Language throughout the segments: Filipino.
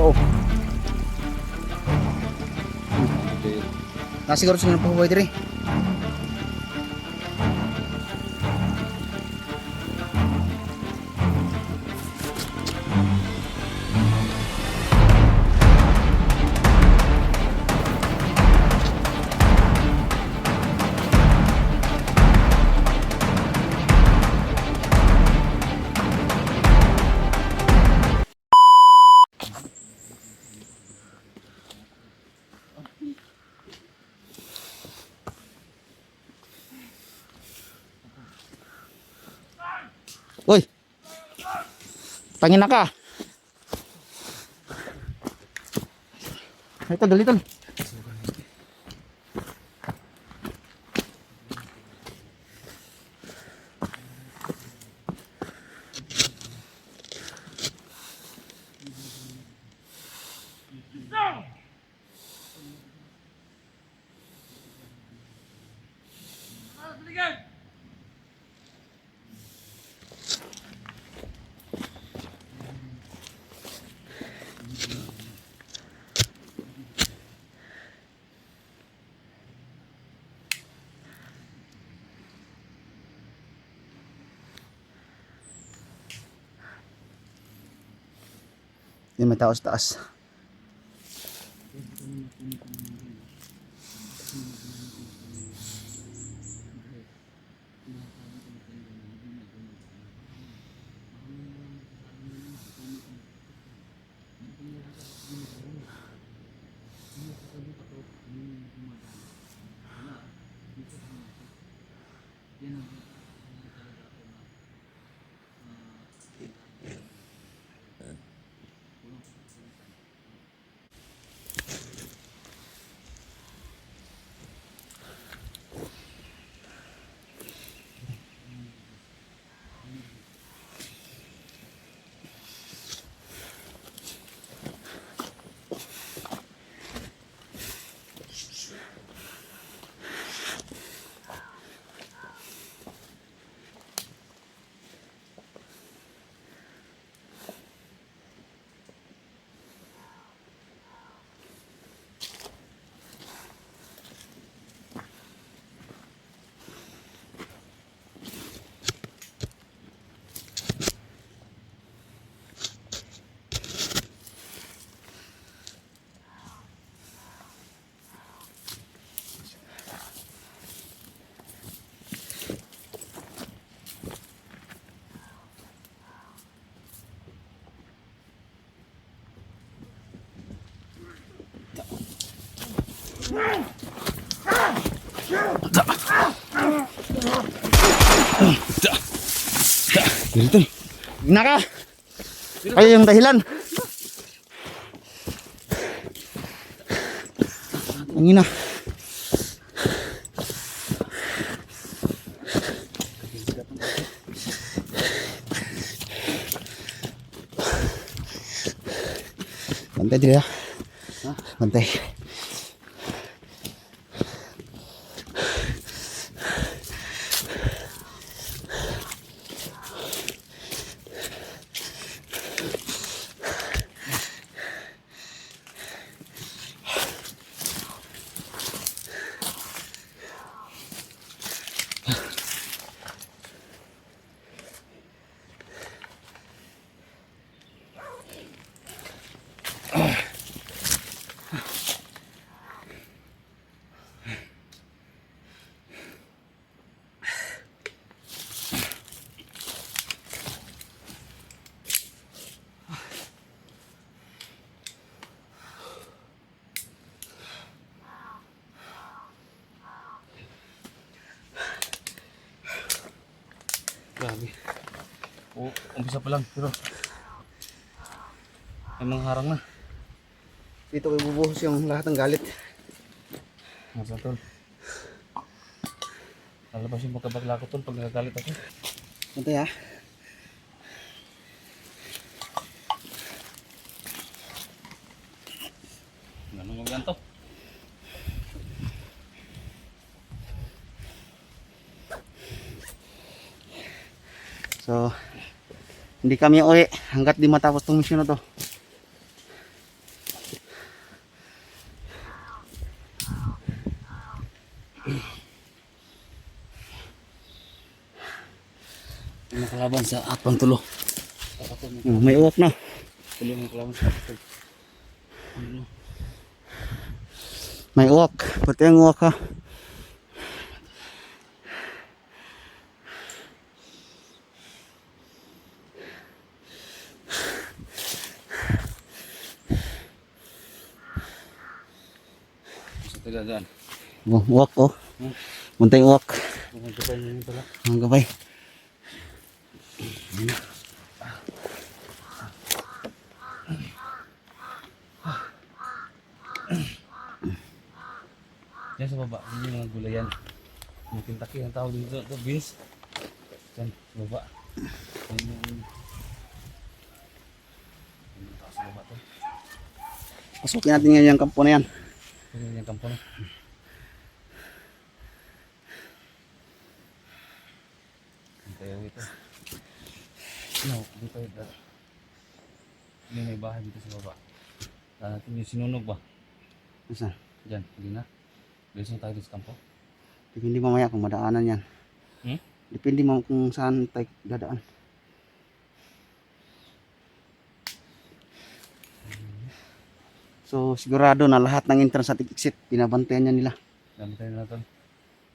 Oh. Nasiguro sila ng pahuway diri. Uy. Tangina ka. Ito, dali tol. Yan, may tao sa taas. Dito. Naka. Ay yung dahilan. Ang ina. Bantay dito ya. Bantay. Grabe. Umpisa pa lang pero may mga harang na. Dito ko ibubuhos yung lahat ng galit. Nasa tol. Lalabas yung magkabagla ko tol pag nagagalit ako. Bantay ha. Ganun mo ganito. So, hindi kami uwi hanggat di matapos tong misyon na to. kalaban sa Atpang tulo. kapatid mo. May uwak na. Tuloy mo kalaban sa kapatid. May uwak. Pati ang uwak ha. Sa tagadaan. Uwak oh. Muntay uwak. Magkapay mo yun pala. Ang gabay. Yan sa baba, yun yung mga gulayan. Yung Kentucky ang tawag dito, ito beans. Yan, sa baba. Yan yung tao sa baba to. Pasukin natin ngayon yung kampo na yan. Yan yung kampo na. Tayo ito. No, dito ito. May bahay dito sa baba. Saan natin yung sinunog ba? Saan? Diyan, hindi na. Bilis na tayo dito sa kampo. Depende mamaya kung madaanan yan. Hmm? Depende mo kung saan tayo dadaan. So sigurado na lahat ng entrance at exit binabantayan niya nila. Dami tayo na ito.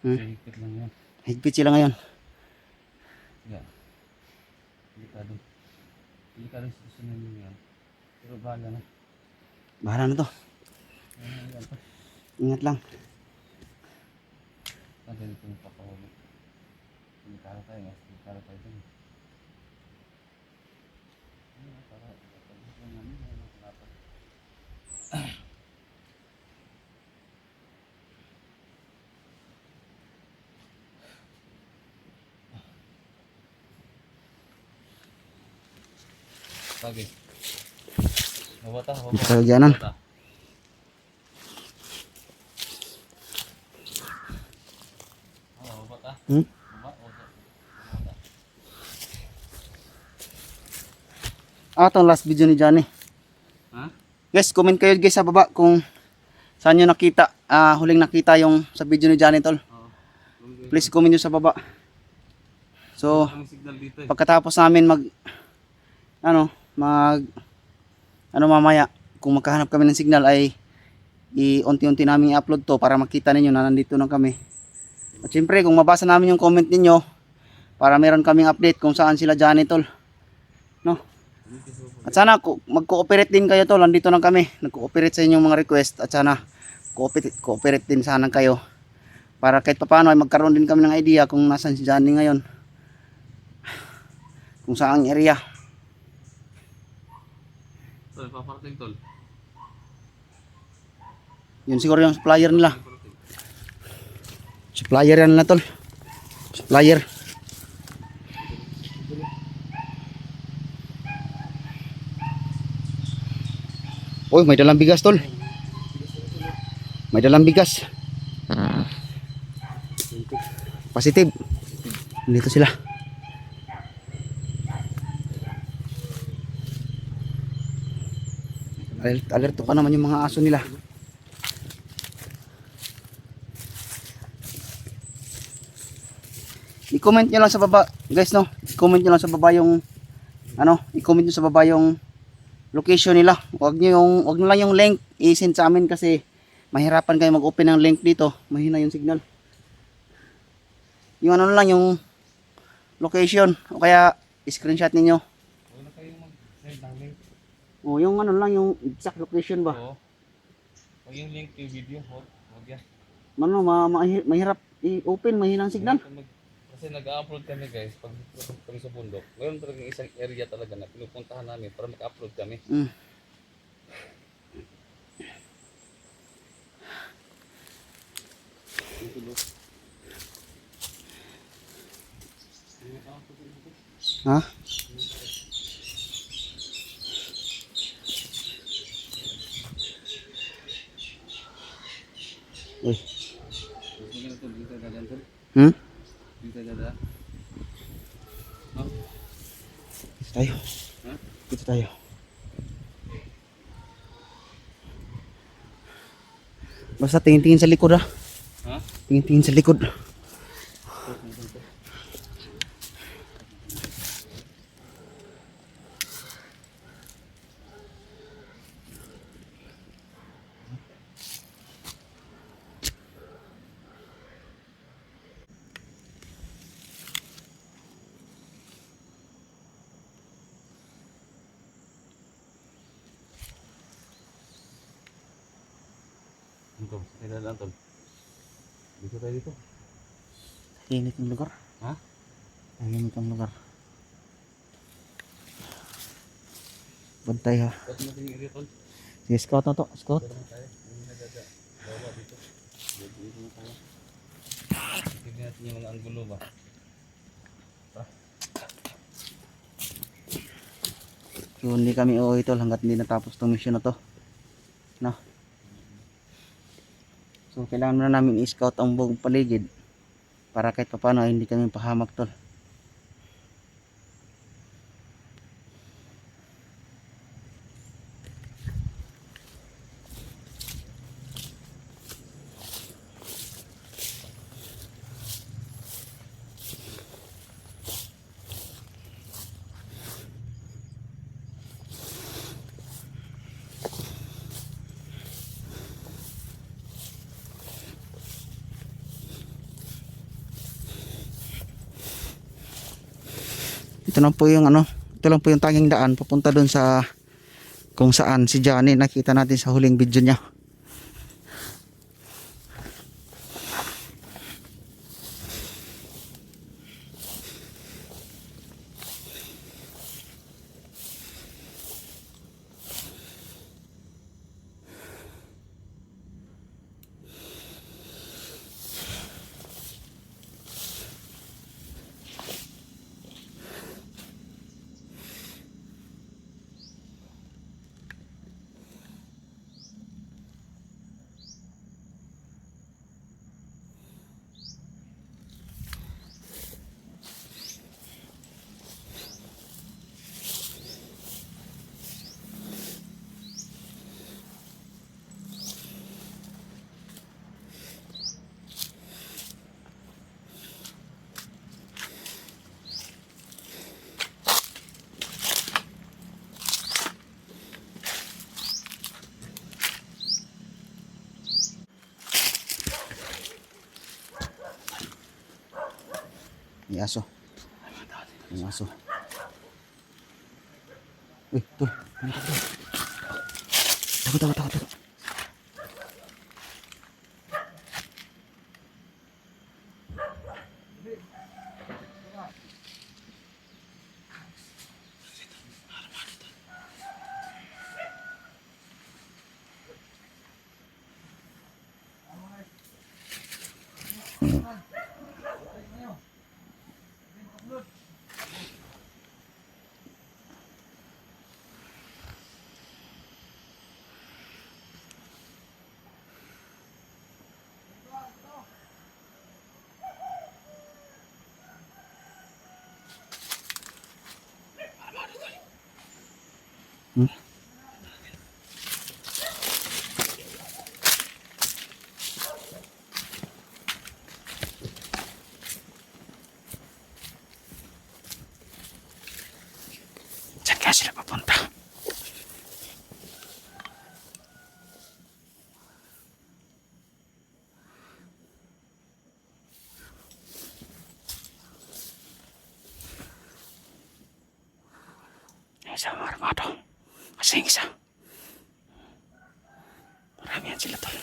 Hmm? Higpit lang yan. Higpit sila ngayon. Yan. Delikado. Delikado sa susunod nyo yan. Pero bahala na. Bahala na to. Yan pa. Ingat lang. Saan tayo dito magpapawali? Delikado tayo. Mas delikado tayo dun. Para pagpapagod lang namin. Ano dapat? Pagi. Mabata, mabata. Kalagyanan. Mabata. Hmm? Itong last video ni Johnny. Ha? Guys, comment kayo guys sa baba kung saan nyo nakita, huling nakita yung sa video ni Johnny tol. Oo. Please comment nyo sa baba. So, Ang signal dito eh. pagkatapos namin mamaya kung magkahanap kami ng signal ay unti-unti namin i-upload to para makita ninyo na nandito na kami. At syempre kung mabasa namin yung comment ninyo para meron kaming update kung saan sila Johnny tol. No? At sana mag-cooperate din kayo tol, nandito na kami. Nag-cooperate sa inyong mga request at sana cooperate din sana kayo. Para kahit papaano ay magkaroon din kami ng idea kung nasan si Johnny ngayon. Kung saan area. Tol, paparating tol. Yun siguro yung supplier nila. Supplier yan na tol. Supplier. Uy, may dalang bigas tol. May dalang bigas. Positive. Dito sila. Alerto ka naman yung mga aso nila. I-comment nyo lang sa baba, guys, no? I-comment nyo lang sa baba yung i-comment nyo sa baba yung location nila. Wag nyo lang yung link i-send sa amin kasi mahirapan kayo mag-open ng link dito. Mahina yung signal. Yung lang yung location o kaya screenshot ninyo. Huwag na kayong mag-send ng link. O yung lang yung exact location ba? Oo. Huwag yung link yung video. Huwag yan. Mahirap i-open, mahina ang signal. Kasi nag-upload kami guys pag kami sa bundok. Ngayon talagang isang area talaga na pinupuntahan namin para mag-upload kami. Mm. Ha? Uy. Dito dadaan tol. Hmm? Dito dadaan. Oh. Dito tayo. Ha? Dito tayo. Basta tingin-tingin sa likod ha. Ha? Tingin-tingin sa likod. Ito, sa lang tol. Dito tayo dito. Init ng lugar. Ha? Ang init ng lugar. Bantay ha. Scout natin yung area tol. Sige, scout na to. Scout. Dito naman tayo. Hindi na dada. Bawa dito. Dito na tayo. Tignan natin yung mga anggulo ba. So hindi kami uuwi tol hanggat hindi natapos tong mission na to. No? So kailangan muna namin i-scout ang buong paligid para kahit paano ay hindi kami pahamak tol. Ito lang po yung ito lang po yung tanging daan papunta doon sa kung saan si Johnny nakita natin sa huling video niya. May aso. May aso. Uy, tol. Takot. Hmm? Saan kaya sila papunta? Isa mga armado. Kasing isa. Marami yan sila tol.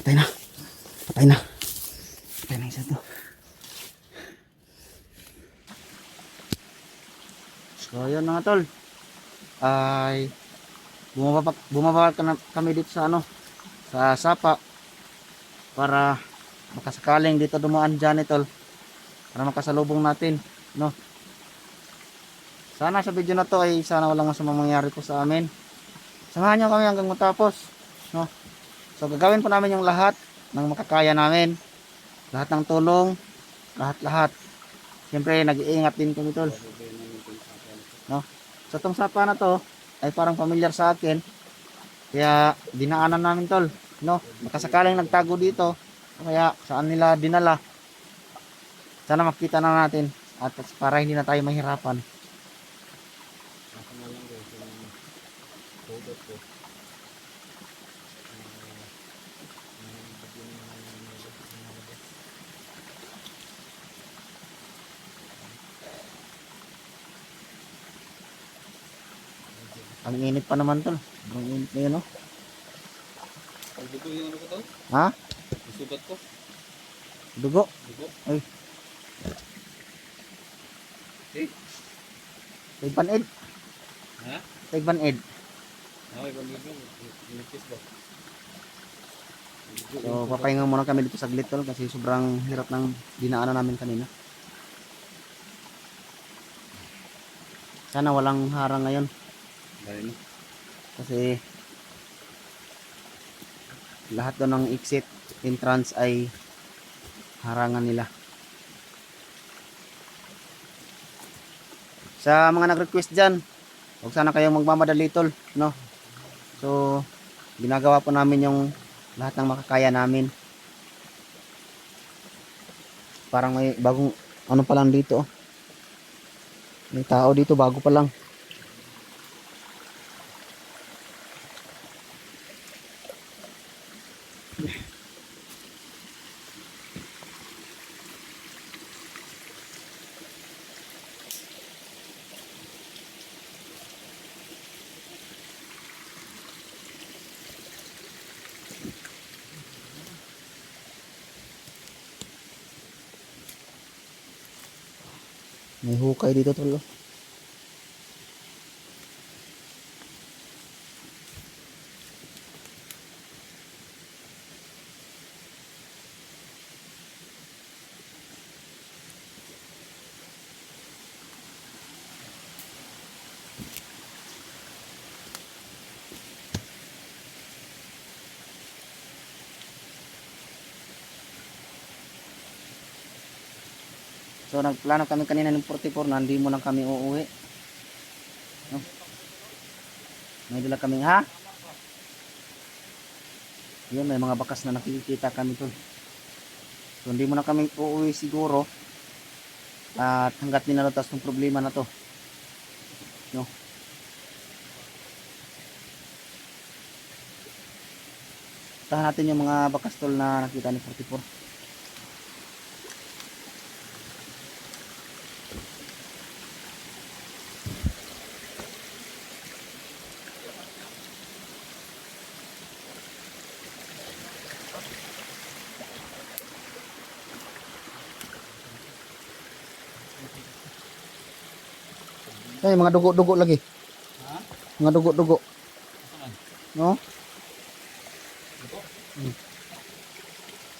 Patay na. Patay na. Patay na isa to. So yun mga tol. Ay bumaba kami dito sa ano, sa sapa para makasakaling dito dumaan dyan tol, para makasalubong natin, no. Sana sa video na to ay sana walang masamang mangyari po sa amin. Samahan nyo kami hanggang matapos, no. So gagawin po namin yung lahat ng makakaya namin, lahat ng tulong, lahat. Siyempre nag-iingat din kami tol, no. So tong sapa na to ay parang familiar sa akin, kaya dinaanan namin tol, no. Makasakaling nagtago dito, kaya saan nila dinala, sana makita na natin at para hindi na tayo mahirapan. Ang init pa naman tol, ang init na yun, no. Ang dugo yung ano ko to? Ha? Yung sugat ko. Dugo? Dugo. Ay, Eh? tigpan-ed. Ha? Tigpan-ed. Okay, pamilya. Nipis ba? So papahinga muna kami dito saglit tol, kasi sobrang hirap ng dinaanan namin kanina. Sana walang harang ngayon, Dahil na. kasi lahat doon ng exit entrance ay harangan nila. Sa mga nag-request dyan, huwag sana kayong magmamadali tol, no. So ginagawa po namin yung lahat ng makakaya namin. Parang may bagong ano pa lang dito, oh. May tao dito bago pa lang. May hukay dito tol, oh. So nagplano kami kanina ng 44 na hindi mo lang kami uuwi, no? May dala kami, ha? Yun, may mga bakas na nakikita kami tol. So hindi mo na kami uuwi siguro, at hanggat ninalutas ng problema na to, no. Tahan natin yung mga bakas tol na nakita ni 44. Ay, mga dugo-dugo lagi. Ha? Mga dugo-dugo, Saan? no? Dugo?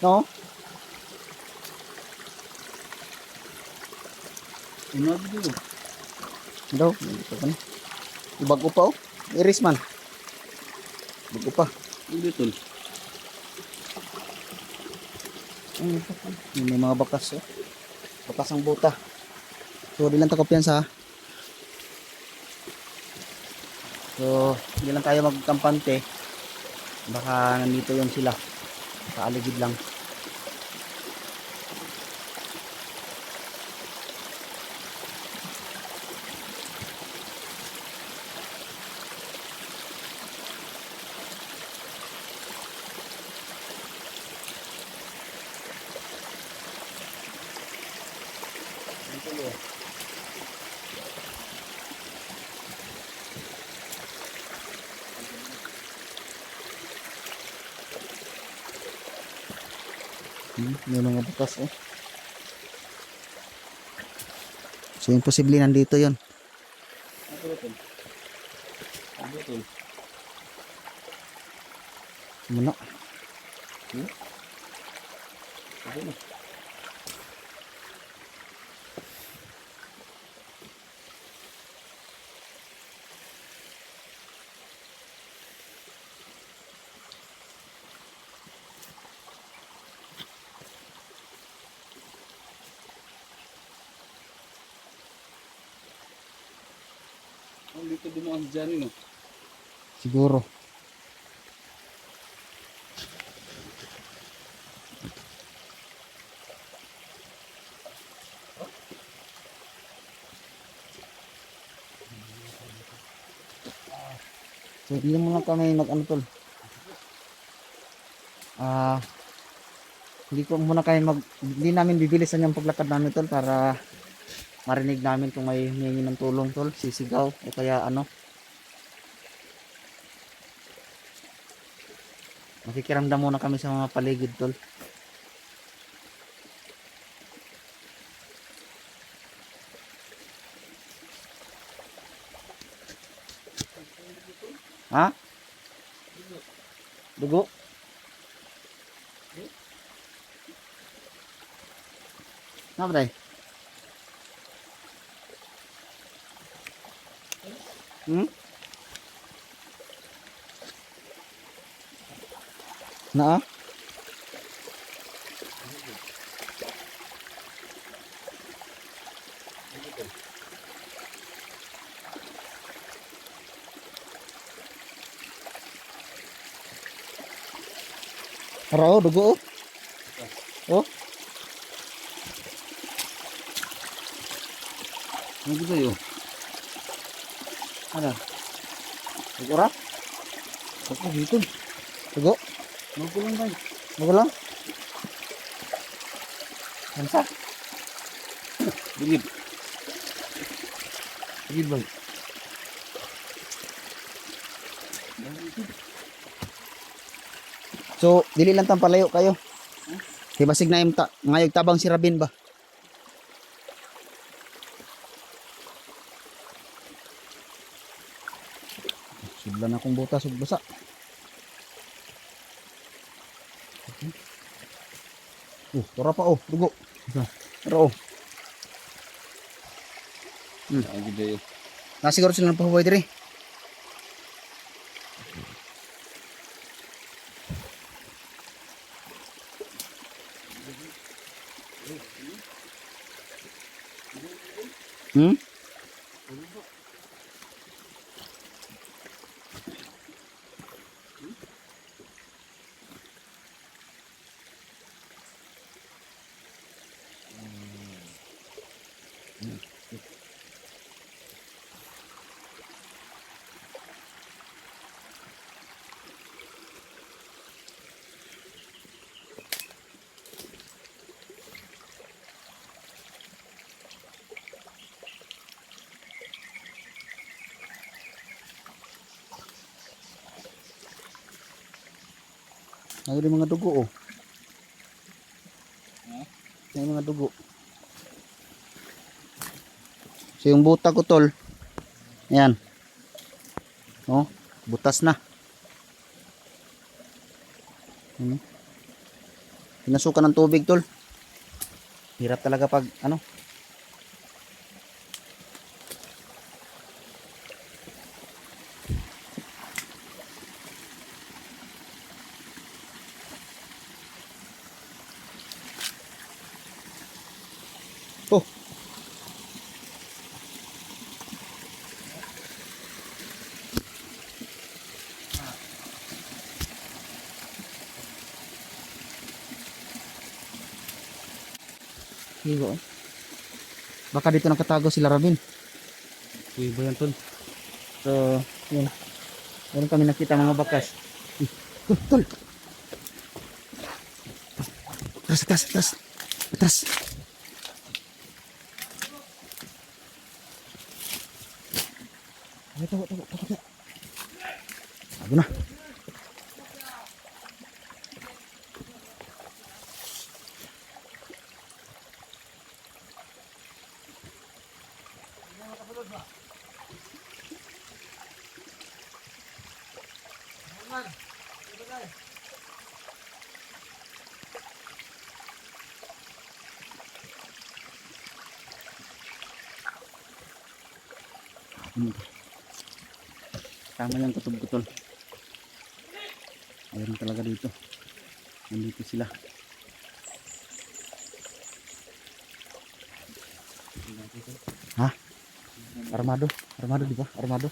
No? Ano dugo? Daw, ito pa na. Bago pa, oh. Iris man. Bago pa. Hindi tol. May mga bakas, oh. Bakas ang buta. So, di lang takop yan sa. So, di lang tayo magkampante. Baka nandito yun sila. Sa aligid lang. May mga bukas oh. So imposible nandito yon. Ano ito? Ano ito? Muna. Ano ito? Ang dito dumaan dyan, no? Siguro. So, hindi muna kami mag-ano tol. Hindi ko muna kayo hindi namin bibilisan yung paglakad namin tol para marinig namin kung may humingi ng tulong tol, sisigaw o kaya ano. Makikiramdam muna kami sa mga paligid tol. Ha? Dugo? Nga ba tayo? Hmm? Naa? Araw, dugo oh. Oh? Ano ito tayo? Ano? Dugo ra? Ako dito. Dugo? Magulang ba? Dugo lang? Ansa? Bilib. Bilib ba? So, dili lang tang palayo kayo. Kay basig na yung ngayog tabang si Rabin ba? Sudlan akong butas ug basa. Tora pa oh, dugo. Pero oh. Ako dito. Nasiguro sila ng pahuboy diri. Hmm? Ano yung mga dugo oh. Yung mga dugo. So yung buta ko tol. Ayan. Oh, butas na. Pinasukan ng tubig tol. Hirap talaga pag ano. Oh. Higo eh. Baka dito nakatago sila Rabin. Uy ba yan tol? So, yun. Meron kami nakita mga bakas. Tol. Atras, atras, atras. Atras. Ay, tago, tago, tago. Tago na. Tama yung kutub-kutol. Mayroon talaga dito. Nandito sila. Ha? Armado? Armado di ba? Armado?